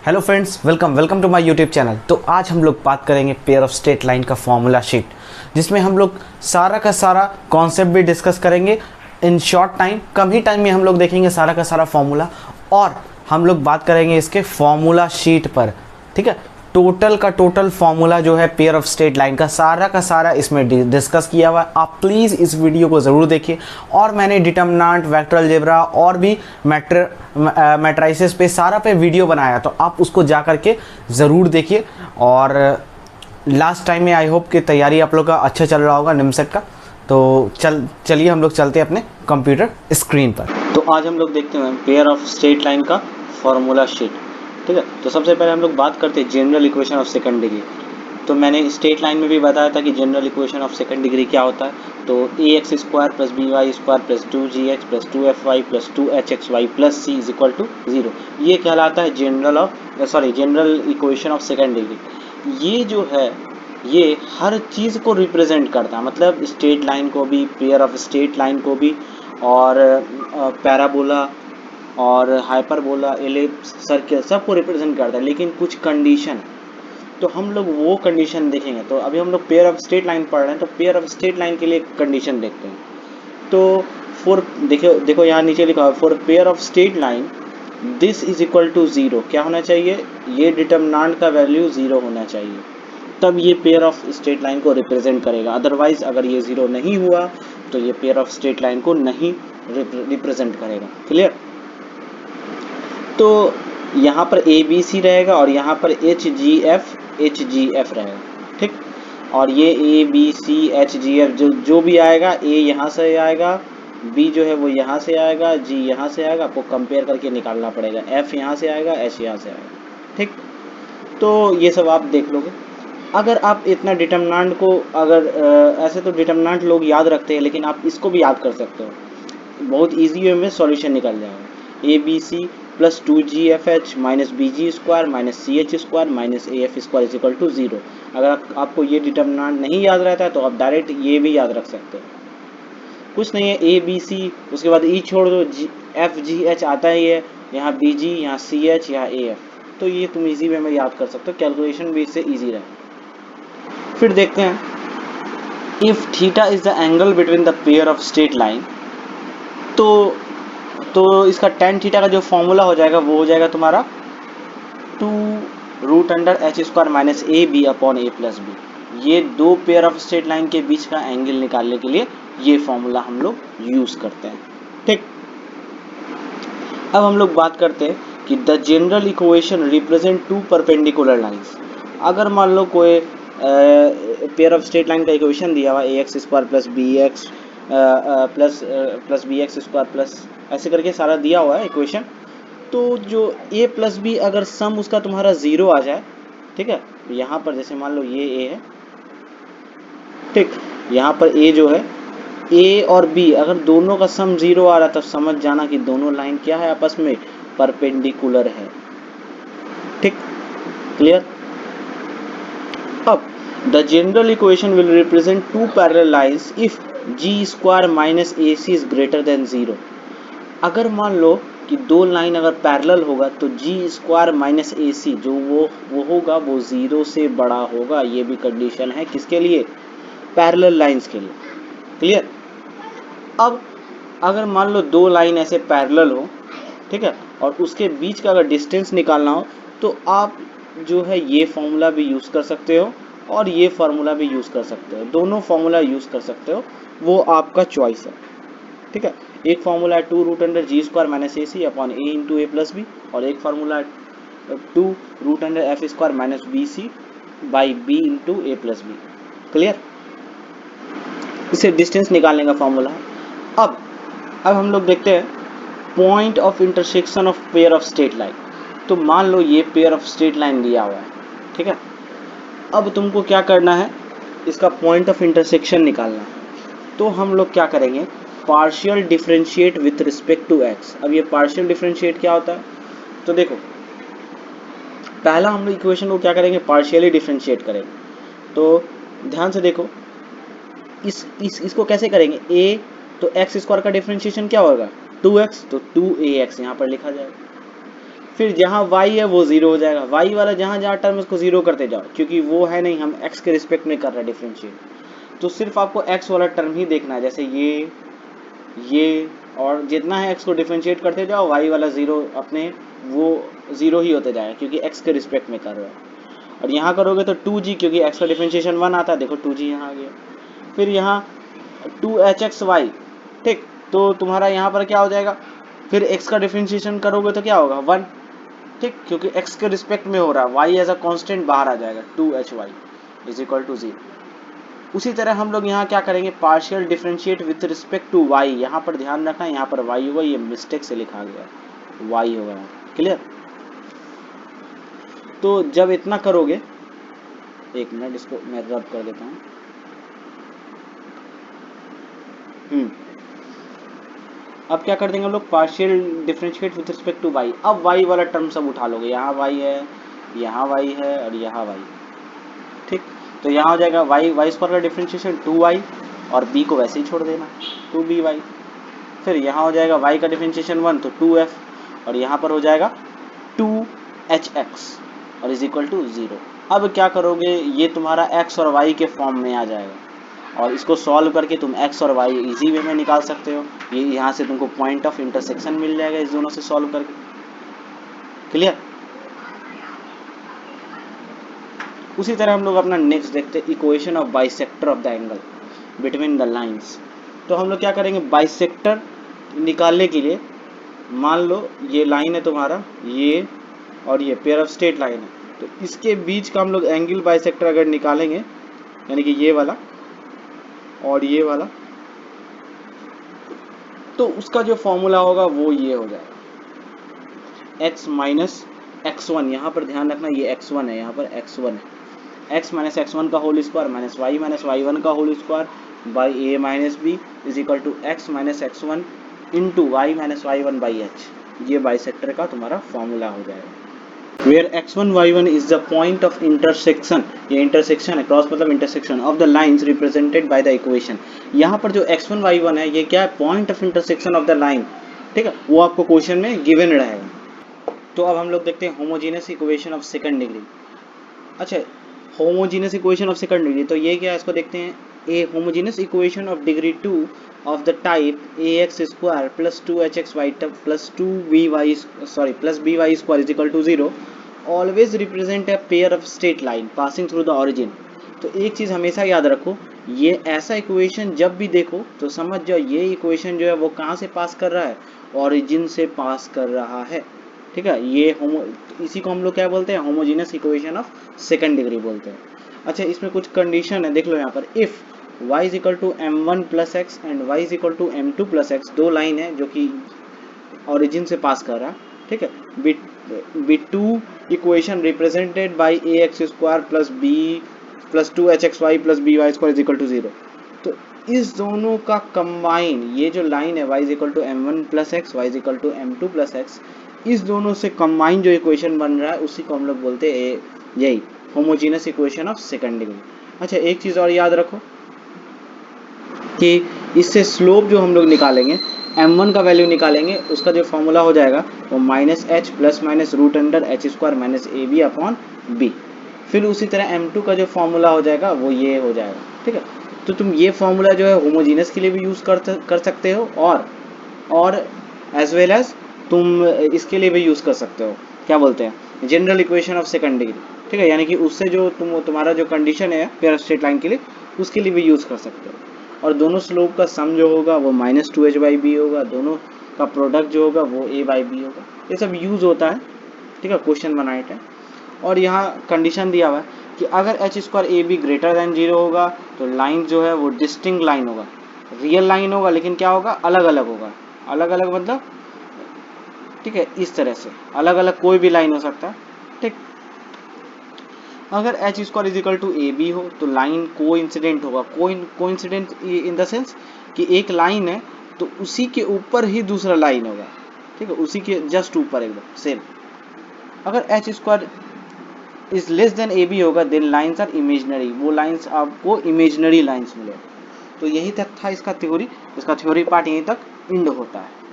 Hello friends, welcome to my YouTube channel. तो आज हम लोग बात करेंगे पेयर ऑफ स्ट्रेट लाइन का फॉर्मूला शीट, जिसमें हम लोग सारा का सारा कॉन्सेप्ट भी डिस्कस करेंगे in short time. Come he time में हम लोग देखेंगे सारा का सारा फॉर्मूला, और हम लोग बात करेंगे इसके फॉर्मूला शीट पर। ठीक है, टोटल का टोटल फॉर्मूला जो है पेयर ऑफ स्ट्रेट लाइन का सारा इसमें डिस्कस किया हुआ है। आप प्लीज़ इस वीडियो को ज़रूर देखिए। और मैंने डिटर्मिनेंट, वेक्टर अलजेब्रा और भी मैट्रिसेस पे सारा पे वीडियो बनाया, तो आप उसको जा करके ज़रूर देखिए। और लास्ट टाइम में आई होप कि तैयारी आप लोग का अच्छा चल रहा होगा निमसेट का। तो चलिए हम लोग चलते हैं अपने कंप्यूटर स्क्रीन पर। तो आज हम लोग देखते हैं पेयर ऑफ स्ट्रेट लाइन का फॉर्मूला शीट। ठीक है, तो सबसे पहले हम लोग बात करते हैं general equation of second degree. तो मैंने स्ट्रेट लाइन में भी बताया था कि general equation of second degree क्या होता है। तो a x square plus B Y square plus 2gx plus 2fy plus 2hxy plus c is equal to 0, ये कहलाता है general equation of second degree. ये जो है ये हर चीज़ को रिप्रेजेंट करता है, मतलब स्ट्रेट लाइन को भी, पेयर ऑफ स्ट्रेट लाइन को भी, और पैराबोला और हाइपरबोला, एलिप्स, सर्कल, सबको रिप्रेजेंट करता है। लेकिन कुछ कंडीशन, तो हम लोग वो कंडीशन देखेंगे। तो अभी हम लोग पेयर ऑफ स्ट्रेट लाइन पढ़ रहे हैं, तो पेयर ऑफ स्ट्रेट लाइन के लिए कंडीशन देखते हैं। तो देखो यहाँ नीचे लिखा है, for pair of straight line this is equal to 0। क्या होना चाहिए? ये डिटर्मिनेंट का वैल्यू 0 होना चाहिए, तब ये पेयर ऑफ स्ट्रेट लाइन को रिप्रेजेंट करेगा। अदरवाइज अगर ये 0 नहीं हुआ तो ये पेयर ऑफ स्ट्रेट लाइन को नहीं रिप्रेजेंट करेगा। क्लियर? तो यहाँ पर ए बी सी रहेगा और यहाँ पर एच जी एफ रहेगा। ठीक, और ये A B C H G F जो भी आएगा, ए यहाँ से आएगा, बी जो है वो यहाँ से आएगा, जी यहाँ से आएगा। आपको कंपेयर करके निकालना पड़ेगा। एफ यहाँ से आएगा, एच यहाँ से आएगा। ठीक, तो ये सब आप देख लोगे। अगर आप इतना डिटर्मिनेंट को ऐसे तो डिटर्मिनेंट लोग याद रखते हैं, लेकिन आप इसको भी याद कर सकते हो। बहुत इजी वे में सॉल्यूशन निकल जाएगा। A B C plus 2gfh minus B G square minus C H square minus A F square is equal to 0। अगर आपको ये डिटर्मिनेंट नहीं याद रहता है तो आप डायरेक्ट ये भी याद रख सकते हो। कुछ नहीं है, ए बी सी, उसके बाद ई छोड़ दो, एफ जी एच आता ही है, यहाँ बी जी, यहाँ सी एच, यहाँ ए एफ। तो ये तुम इजी वे में याद कर सकते हो, कैलकुलेशन भी इससे ईजी रहे। फिर देखते हैं, if theta is the angle between the pair of straight line, तो इसका tan थीटा का जो फॉर्मूला हो जाएगा वो हो जाएगा तुम्हारा 2√h² minus A B upon A plus B. ये दो पेयर ऑफ स्ट्रेट लाइन के बीच का एंगल निकालने के लिए ये फॉर्मूला हम लोग यूज करते हैं। ठीक, अब हम लोग बात करते हैं कि the general equation represent two perpendicular lines. अगर मान लो कोई पेयर ऑफ स्ट्रेट लाइन का इक्वेशन दिया हुआ a x square plus b x plus b x square plus ऐसे करके सारा दिया हुआ है इक्वेशन, तो जो a प्लस बी अगर सम उसका तुम्हारा 0 आ जाए, ठीक है, यहाँ पर जैसे मान लो ये a है, ठीक, यहाँ पर a जो है, a और b अगर दोनों का सम 0 आ रहा है तो समझ जाना कि दोनों लाइन क्या है, आपस में परपेंडिकुलर है। ठीक, क्लियर? अब the general equation will represent two parallel lines if G square minus A C is greater than 0। अगर मान लो कि दो लाइन अगर पैरेलल होगा तो जी स्क्वायर माइनस ए सी जो वो होगा वो 0 से बड़ा होगा। ये भी कंडीशन है किसके लिए? पैरेलल लाइंस के लिए। क्लियर? अब अगर मान लो दो लाइन ऐसे पैरेलल हो, ठीक है, और उसके बीच का अगर डिस्टेंस निकालना हो तो आप जो है ये फॉर्मूला भी यूज कर सकते हो और ये फार्मूला भी यूज कर सकते हो। दोनों फॉर्मूला यूज कर सकते हो, वो आपका चॉइस है। ठीक है, एक फार्मूला है 2√g² minus A C upon A into A plus B, और एक फार्मूला है 2√f² minus B C by B into A plus B. Clear? इसे डिस्टेंस निकालने का फार्मूला है। अब हम लोग देखते हैं point of intersection of pair of straight line. तो मान लो ये पेयर ऑफ स्ट्रेट लाइन दिया हुआ है, ठीक है, अब तुमको क्या करना है, इसका पॉइंट ऑफ इंटरसेक्शन निकालना है। तो हम लोग क्या करेंगे, partial differentiate with respect to x. अब ये पार्शियल डिफरेंशिएट क्या होता है? तो देखो, पहला हम लोग इक्वेशन को क्या करेंगे, पार्शियली डिफरेंशिएट करेंगे। तो ध्यान से देखो, इसको कैसे करेंगे, a तो एक्स स्क्वायर का डिफरेंशिएशन क्या होगा 2x, तो 2ax यहाँ पर लिखा जाएगा। फिर जहाँ y है वो 0 हो जाएगा, y वाला जहाँ जहाँ टर्म उसको 0 करते जाओ, क्योंकि वो है नहीं, हम x के रिस्पेक्ट में कर रहे हैं डिफरेंशिएट। तो सिर्फ आपको x वाला टर्म ही देखना है, जैसे ये और जितना है x को डिफरेंशिएट करते जाओ, y वाला 0 अपने वो 0 ही होते जाएगा, क्योंकि x के रिस्पेक्ट में कर रहे हो। और यहाँ करोगे तो 2g, क्योंकि x का डिफरेंशिएशन 1 आता है, देखो 2g यहाँ आ गया। फिर यहाँ 2hxy, ठीक, तो तुम्हारा यहाँ पर क्या हो जाएगा, फिर x का डिफरेंशिएशन करोगे तो क्या होगा 1, ठीक, क्योंकि x के रिस्पेक्ट में हो रहा है, y एज अ कांस्टेंट बाहर आ जाएगा, 2hy इज इक्वल टू 0। उसी तरह हम लोग यहाँ क्या करेंगे, partial differentiate with respect to y, यहाँ पर ध्यान रखना, यहाँ पर y होगा, ये मिस्टेक से लिखा गया y होगा, क्लियर। तो जब इतना करोगे, एक मिनट इसको मैं रब कर देता हूँ। अब क्या कर देंगे हम लोग, partial differentiate with respect to y। अब y वाला टर्म सब उठा लोगे, यहाँ y है, यहाँ y है और यहाँ y, ठीक। तो यहाँ हो जाएगा y स्क्वायर का डिफरेंशिएशन 2y, और b को वैसे ही छोड़ देना 2by। फिर यहाँ हो जाएगा y का डिफरेंशिएशन 1 तो 2f, और यहाँ पर हो जाएगा 2hx और इज इक्वल टू 0। अब क्या करोगे, ये तुम्हारा x और y के फॉर्म में आ जाएगा, और इसको सॉल्व करके तुम x और y इजी वे में निकाल सकते हो। ये यहाँ से तुमको पॉइंट ऑफ इंटरसेक्शन मिल जाएगा इस दोनों से सॉल्व करके, क्लियर। उसी तरह हम लोग अपना नेक्स्ट देखते हैं, equation of bisector of the angle between the lines. तो हम लोग क्या करेंगे, बाइसेक्टर निकालने के लिए, मान लो ये लाइन है तुम्हारा, ये और ये पेयर ऑफ स्ट्रेट लाइन है, तो इसके बीच का हम लोग एंगल बाइसेक्टर अगर निकालेंगे, यानी कि ये वाला और ये वाला, तो उसका जो फॉर्मूला होगा वो ये हो जाएगा x माइनस x1, यहाँ पर ध्यान रखना ये x1 है, यहाँ पर x1 है, x माइनस x1 का होल स्क्वायर माइनस y1 का whole square by a minus b is equal to x minus x1 into y minus y1 by h। ये बाइसेक्टर का तुम्हारा फॉर्मूला हो जाएगा, where x1 y1 is the point of intersection, ये intersection है, cross मतलब intersection of the lines represented by the equation. यहाँ पर जो x1 y1 है, ये क्या है, point of intersection of the line, ठीक है, वो आपको क्वेश्चन में गिवन रहेगा। तो अब हम लोग देखते हैं homogeneous equation of second degree. अच्छा, homogeneous equation of second degree, तो ये क्या है, इसको देखते हैं। A homogeneous equation of degree 2 of the type ax square plus 2hxy plus 2by square is equal to 0 always represent a pair of straight line passing through the origin। तो एक चीज़ हमेशा याद रखो, ये ऐसा इक्वेशन जब भी देखो तो समझ जाओ ये इक्वेशन जो है वो कहाँ से पास कर रहा है, ऑरिजिन से पास कर रहा है, ठीक है। ये इसी को हम लोग क्या बोलते हैं, homogeneous equation of second degree बोलते हैं। अच्छा, इसमें कुछ कंडीशन है, देख लो यहाँ पर, if y is equal to m1 plus x and y is equal to m2 plus x, दो लाइन है जो कि ऑरिजिन से पास कर रहा है, ठीक है। Be two equation represented by A x square plus B plus 2hxy plus B Y square is equal to 0। तो इस दोनों का कंबाइन, ये जो लाइन है y is equal to m1 plus x, y is equal to m2 plus x, इस दोनों से कंबाइन जो इक्वेशन बन रहा है उसी को हम लोग बोलते हैं यही homogeneous equation of second degree. अच्छा, एक चीज़ और याद रखो कि इससे स्लोप जो हम लोग निकालेंगे, m1 का वैल्यू निकालेंगे, उसका जो फॉर्मूला हो जाएगा वो minus H plus minus root under H square minus A B upon B. फिर उसी तरह m2 का जो फॉर्मूला हो जाएगा वो ये हो जाएगा, ठीक है। तो तुम ये फॉर्मूला जो है होमोजेनियस के लिए भी यूज़ कर सकते हो, और एज वेल एज तुम इसके लिए भी यूज़ कर सकते हो, क्या बोलते हैं, general equation of second degree, ठीक है। यानी कि उससे जो तुम्हारा जो कंडीशन है पेयर ऑफ स्ट्रेट लाइन के लिए, उसके लिए भी यूज़ कर सकते हो। और दोनों स्लोप का सम जो होगा वो माइनस 2h बाई बी होगा, दोनों का प्रोडक्ट जो होगा वो a बाई बी होगा। ये सब यूज़ होता है, ठीक है, क्वेश्चन बनाइट है। और यहाँ कंडीशन दिया हुआ है कि अगर H square A be greater than 0 होगा तो लाइन जो है वो डिस्टिंक्ट लाइन होगा, रियल लाइन होगा, लेकिन क्या होगा, अलग अलग होगा। अलग अलग मतलब, ठीक है, इस तरह से अलग अलग कोई भी लाइन हो सकता है, ठीक। अगर H square is equal to A B हो तो लाइन को इंसिडेंट होगा, को इंसिडेंट इन द सेंस कि एक लाइन है तो उसी के ऊपर ही दूसरा लाइन होगा, ठीक है, उसी के जस्ट ऊपर एकदम सेम। अगर H square is less than A B होगा देन लाइन्स आर इमेजनरी, वो लाइन्स आपको इमेजनरी लाइन्स मिलेगा। तो यही तक था इसका थ्योरी पार्ट यहीं तक एंड होता है।